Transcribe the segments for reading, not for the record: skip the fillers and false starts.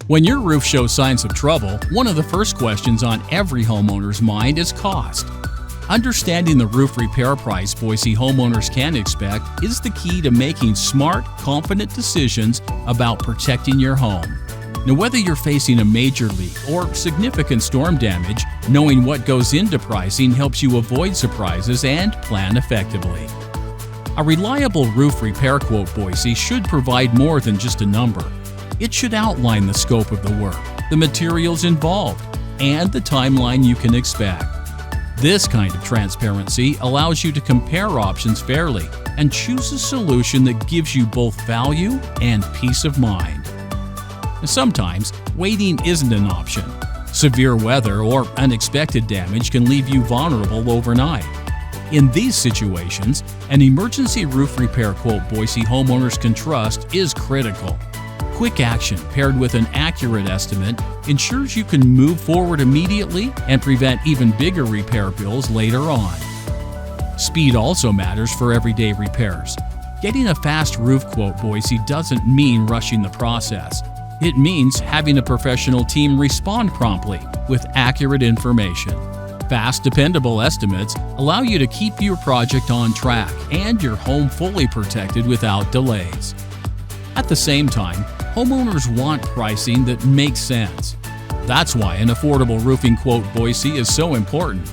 When your roof shows signs of trouble, one of the first questions on every homeowner's mind is cost. Understanding the roof repair price Boise homeowners can expect is the key to making smart, confident decisions about protecting your home. Now, whether you're facing a major leak or significant storm damage, knowing what goes into pricing helps you avoid surprises and plan effectively. A reliable Roof Repair Quote Boise should provide more than just a number. It should outline the scope of the work, the materials involved, and the timeline you can expect. This kind of transparency allows you to compare options fairly and choose a solution that gives you both value and peace of mind. Sometimes, waiting isn't an option. Severe weather or unexpected damage can leave you vulnerable overnight. In these situations, an emergency roof repair quote Boise homeowners can trust is critical. Quick action paired with an accurate estimate ensures you can move forward immediately and prevent even bigger repair bills later on. Speed also matters for everyday repairs. Getting a fast roof quote Boise doesn't mean rushing the process. It means having a professional team respond promptly with accurate information. Fast, dependable estimates allow you to keep your project on track and your home fully protected without delays. At the same time, homeowners want pricing that makes sense. That's why an affordable roofing quote Boise is so important.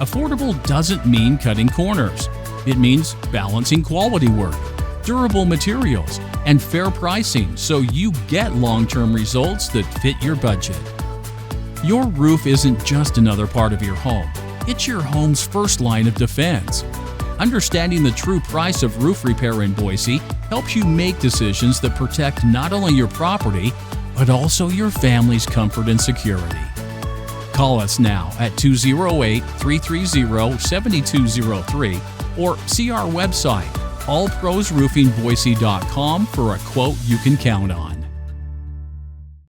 Affordable doesn't mean cutting corners. It means balancing quality work, durable materials, and fair pricing so you get long-term results that fit your budget. Your roof isn't just another part of your home. It's your home's first line of defense. Understanding the true price of roof repair in Boise helps you make decisions that protect not only your property, but also your family's comfort and security. Call us now at 208-330-7203 or see our website, allprosroofingboise.com for a quote you can count on.